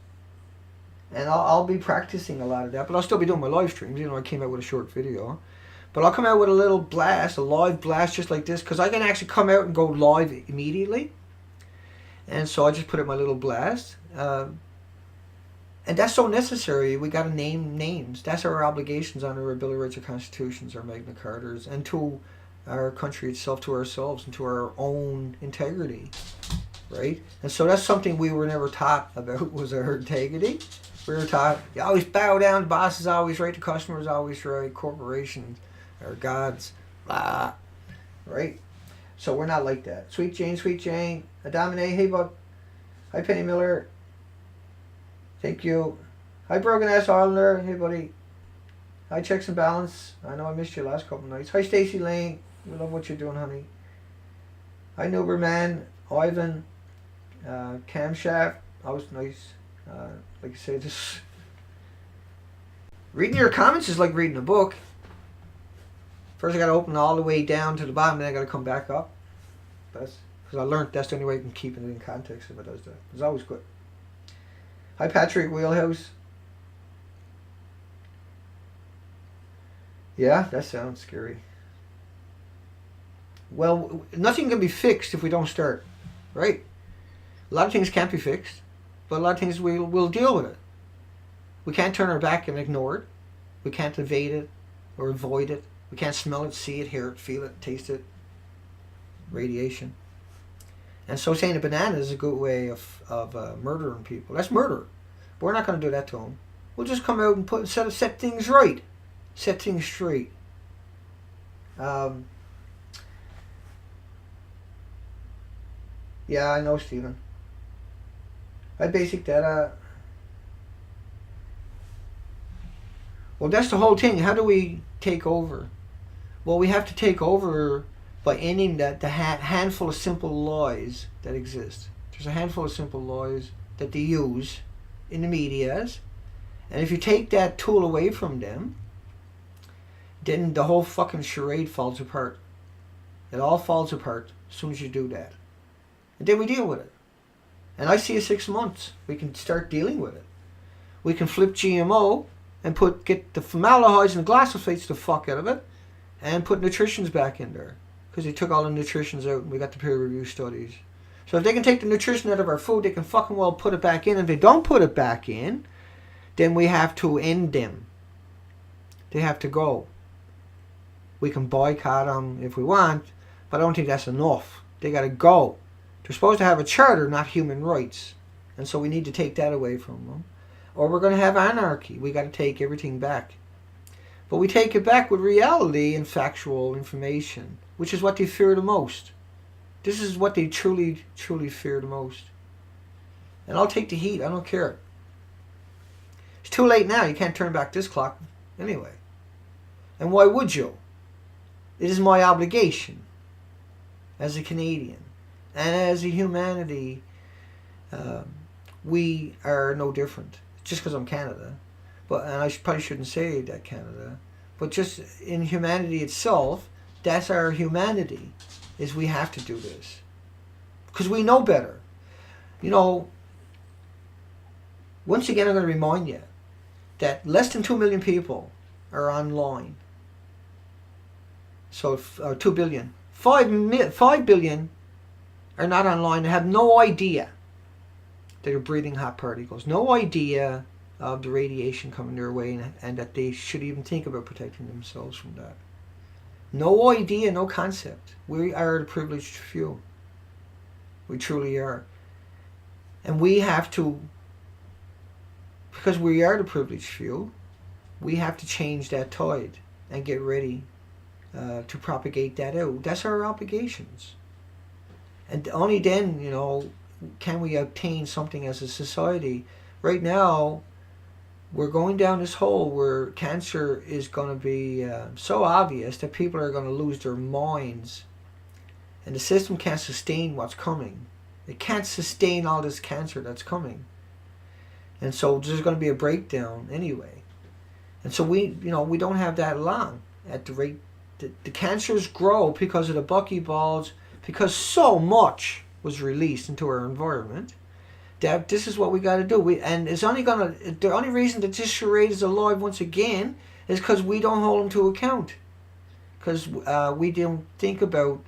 And I'll be practicing a lot of that, but I'll still be doing my live streams. You know, I came out with a short video. But I'll come out with a little blast, a live blast just like this, because I can actually come out and go live immediately. And so I just put out my little blast. And that's so necessary. We got to name names. That's our obligations under our Bill of Rights, our Constitutions, our Magna Cartas, and to our country itself, to ourselves, and to our own integrity, right? And so that's something we were never taught about, was our integrity. We were taught, you always bow down, the boss is always right, the customer is always right, corporations are gods, blah, right? So we're not like that. Sweet Jane, Adamine, hey bud. Hi Penny Miller. Thank you. Hi Broken Ass Islander, hey buddy. Hi Checks and Balance. I know I missed you last couple nights. Hi Stacy Lane. We love what you're doing, honey. Hi Nuberman, Ivan, Camshaft. Always nice. Like I say, just reading your comments is like reading a book. First I got to open all the way down to the bottom, then I got to come back up. That's because I learned that's the only way you can keep it in context if it does that. It's always good. Hi Patrick Wheelhouse. Yeah, that sounds scary. Well, nothing can be fixed if we don't start, right? A lot of things can't be fixed, but a lot of things we'll deal with it. We can't turn our back and ignore it. We can't evade it or avoid it. We can't smell it, see it, hear it, feel it, taste it. Radiation. And so saying a banana is a good way of murdering people. That's murder. But we're not going to do that to them. We'll just come out and set things right. Set things straight. Yeah, I know, Stephen. Hi, Basic Data. Well, that's the whole thing. How do we take over? Well, we have to take over by ending the handful of simple lies that exist. There's a handful of simple lies that they use in the medias, and if you take that tool away from them, then the whole fucking charade falls apart. It all falls apart as soon as you do that. And then we deal with it. And I see 6 months. We can start dealing with it. We can flip GMO and get the formaldehydes and the glyphosates the fuck out of it and put nutritions back in there. Because they took all the nutritions out and we got the peer review studies. So if they can take the nutrition out of our food, they can fucking well put it back in. If they don't put it back in, then we have to end them. They have to go. We can boycott them if we want, but I don't think that's enough. They got to go. They're supposed to have a charter, not human rights. And so we need to take that away from them. Or we're going to have anarchy. We got to take everything back. But we take it back with reality and factual information, which is what they fear the most. This is what they truly, truly fear the most. And I'll take the heat. I don't care. It's too late now. You can't turn back this clock anyway. And why would you? It is my obligation as a Canadian and as a humanity. We are no different. Just because I'm Canada. And I probably shouldn't say that Canada. But just in humanity itself, that's our humanity. Is we have to do this. Because we know better. You know, once again I'm going to remind you that less than 2 million people are online. So 2 billion. 5 billion are not online and have no idea that they're breathing hot particles. No idea of the radiation coming their way and that they should even think about protecting themselves from that. No idea, no concept. We are the privileged few. We truly are. And we have to, because we are the privileged few, we have to change that tide and get ready to propagate that out. That's our obligations. And only then, you know, can we obtain something as a society. Right now, we're going down this hole where cancer is going to be so obvious that people are going to lose their minds. And the system can't sustain what's coming. It can't sustain all this cancer that's coming. And so there's going to be a breakdown anyway. And so we don't have that long at the rate the cancers grow because of the buckyballs, because so much was released into our environment. That this is what we got to do. And it's only the only reason that this charade is alive once again is because we don't hold them to account. Because we didn't think about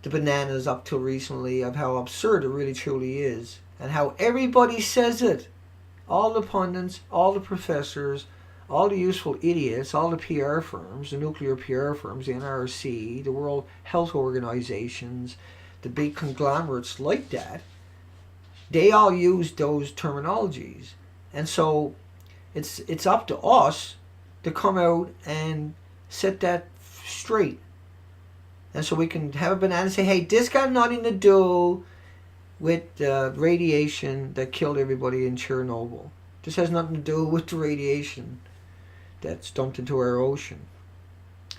the bananas up till recently of how absurd it really truly is, and how everybody says it. All the pundits, all the professors, all the useful idiots, all the PR firms, the nuclear PR firms, the NRC, the World Health Organizations, the big conglomerates like that, they all use those terminologies. And so it's up to us to come out and set that straight. And so we can have a banana and say, hey, this got nothing to do with radiation that killed everybody in Chernobyl. This has nothing to do with the radiation that's dumped into our ocean.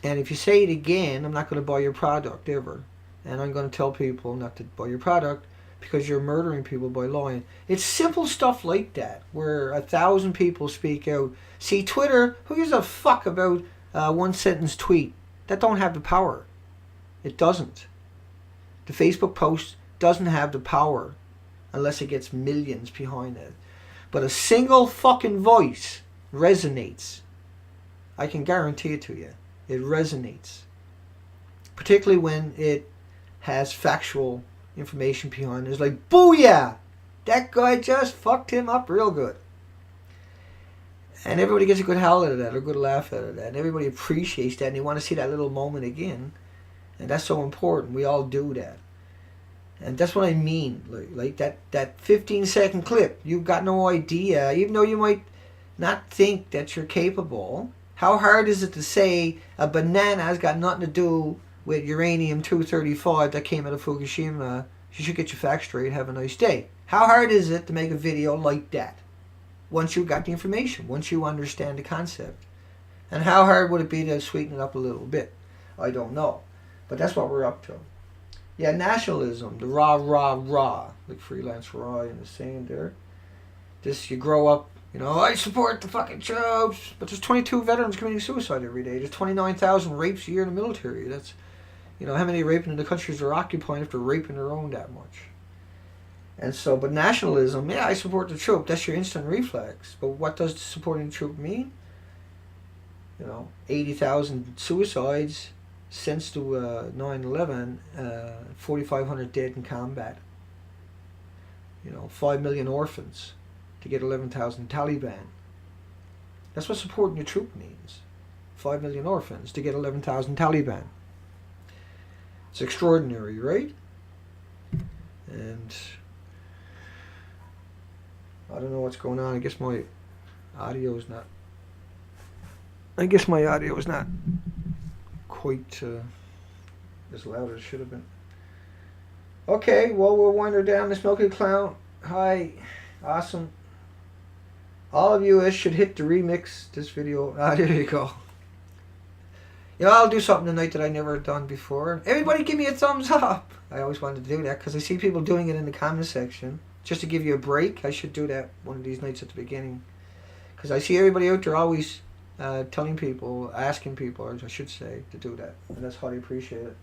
And if you say it again, I'm not going to buy your product ever. And I'm going to tell people not to buy your product because you're murdering people by lying. It's simple stuff like that where 1,000 people speak out. See, Twitter, who gives a fuck about one sentence tweet? That don't have the power. It doesn't. The Facebook post doesn't have the power unless it gets millions behind it. But a single fucking voice resonates. I can guarantee it to you. It resonates. Particularly when it has factual information behind it. It's like, booyah! That guy just fucked him up real good. And everybody gets a good howl out of that, or a good laugh out of that. And everybody appreciates that, and they want to see that little moment again. And that's so important. We all do that. And that's what I mean. Like that 15-second clip. You've got no idea, even though you might not think that you're capable. How hard is it to say a banana has got nothing to do with uranium-235 that came out of Fukushima? You should get your facts straight. Have a nice day. How hard is it to make a video like that? Once you got the information, once you understand the concept. And how hard would it be to sweeten it up a little bit? I don't know. But that's what we're up to. Yeah, nationalism, the rah, like Freelance Roy and the saying there. Just you grow up, I support the fucking troops, but there's 22 veterans committing suicide every day. There's 29,000 rapes a year in the military. That's, how many raping in the countries they're occupying if they're raping their own that much. And so, but nationalism, yeah, I support the troop. That's your instant reflex. But what does supporting the troop mean? 80,000 suicides since the 9/11, 4,500 dead in combat. 5 million orphans to get 11,000 Taliban. That's what supporting your troop means. 5 million orphans to get 11,000 Taliban. It's extraordinary, right? And I don't know what's going on. I guess my audio is not quite as loud as it should have been. Okay, well, we'll wind her down. Miss Milky Clown, hi, awesome. All of you should hit the remix this video. There you go. I'll do something tonight that I never done before. Everybody give me a thumbs up. I always wanted to do that because I see people doing it in the comment section. Just to give you a break, I should do that one of these nights at the beginning. Because I see everybody out there always telling people, asking people, or I should say, to do that. And that's highly appreciated.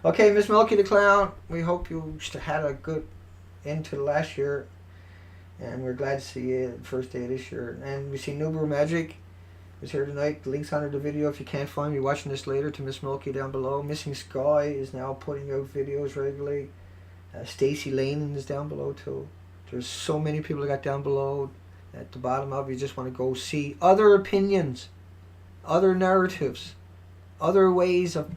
Okay, Miss Milky the Clown, we hope you had a good end to the last year. And we're glad to see you the first day of this year. And we see Nuke Magic is here tonight. The link's under the video if you can't find me watching this later to Miss Milky down below. Missing Sky is now putting out videos regularly. Stacy Lane is down below too. There's so many people that got down below. At the bottom of it, you just want to go see other opinions, other narratives, other ways of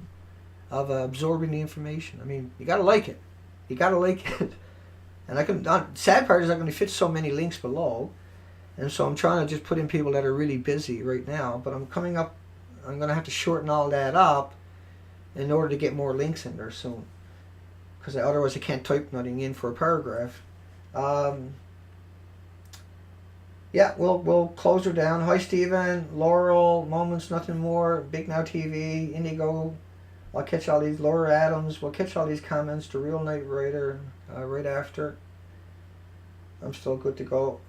absorbing the information. I mean, you gotta like it. You gotta like it. And sad part is I can only fit so many links below. And so I'm trying to just put in people that are really busy right now. But I'm going to have to shorten all that up in order to get more links in there soon. Because otherwise I can't type nothing in for a paragraph. Yeah, we'll close her down. Hi, Stephen, Laurel, Moments, Nothing More, Big Now TV, Indigo. I'll catch all these, Laura Adams. We'll catch all these comments. The Real Night Rider right after. I'm still good to go.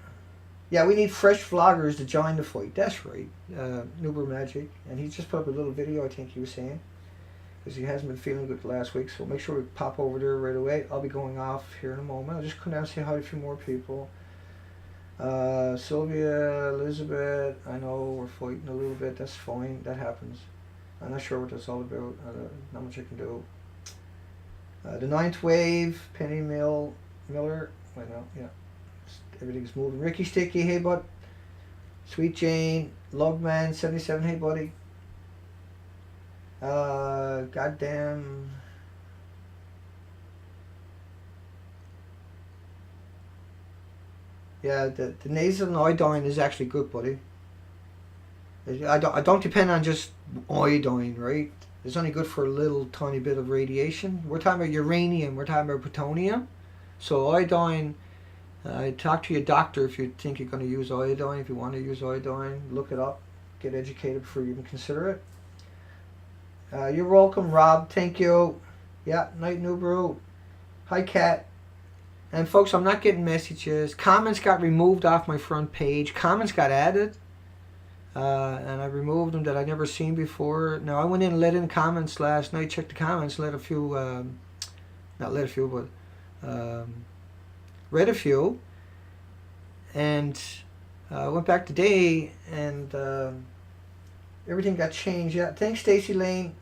Yeah, we need fresh vloggers to join the fight. That's right. Nuke Magic. And he just put up a little video, I think he was saying. Because he hasn't been feeling good last week. So make sure we pop over there right away. I'll be going off here in a moment. I'll just come down and say hi to a few more people. Sylvia, Elizabeth, I know we're fighting a little bit. That's fine. That happens. I'm not sure what that's all about. Not much I can do. The Ninth Wave, Penny Miller. Wait, no, yeah. Everything's moving. Ricky Sticky, hey bud. Sweet Jane, Loveman, 77, hey buddy. Goddamn. Yeah, the nasal iodine is actually good, buddy. I don't depend on just iodine, right? It's only good for a little tiny bit of radiation. We're talking about uranium, we're talking about plutonium. So iodine, talk to your doctor if you think you're going to use iodine. If you want to use iodine, look it up. Get educated before you even consider it. You're welcome, Rob. Thank you. Yeah, Night New Brew. Hi, Kat. And folks, I'm not getting messages. Comments got removed off my front page. Comments got added. And I removed them that I'd never seen before. Now, I went in and let in comments last night. Checked the comments. Let a few, not let a few, but read a few. And I went back today and everything got changed. Yeah, thanks, Stacy Lane.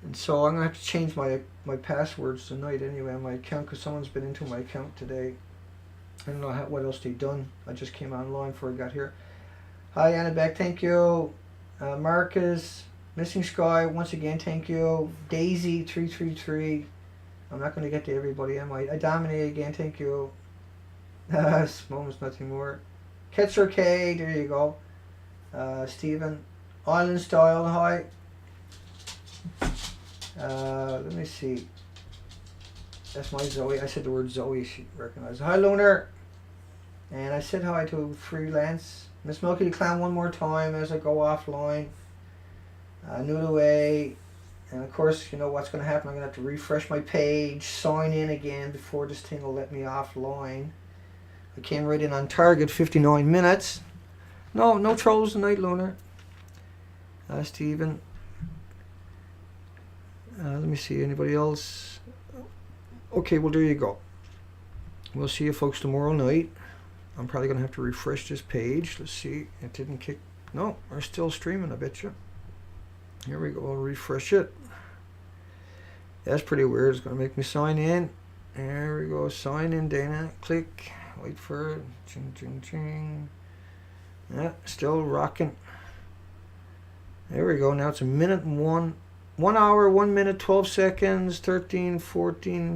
And so I'm going to have to change my passwords tonight anyway on my account because someone's been into my account today. I don't know what else they've done. I just came online before I got here. Hi, Anna Beck, thank you. Marcus, Missing Sky, once again, thank you. Daisy, 333. I'm not going to get to everybody, am I? Dominate again, thank you. Moments, Nothing More. Ketzer K, there you go. Stephen, Island Style, hi. Let me see. That's my Zoe. I said the word Zoe, she recognized. Hi, Lunar. And I said hi to Freelance Let's milky the clam one more time as I go offline. Nude away. And of course, you know what's going to happen. I'm going to have to refresh my page, sign in again before this thing will let me offline. I came right in on target, 59 minutes. No trolls tonight, Lunar. Stephen. Let me see, anybody else? Okay, well, there you go. We'll see you folks tomorrow night. I'm probably going to have to refresh this page. Let's see. It didn't kick. No, we're still streaming, I bet you. Here we go. I'll refresh it. That's pretty weird. It's going to make me sign in. There we go. Sign in, Dana. Click. Wait for it. Ching, ching, ching. Yeah, still rocking. There we go. Now it's a minute and 1 hour, 1 minute, 12 seconds, 13, 14.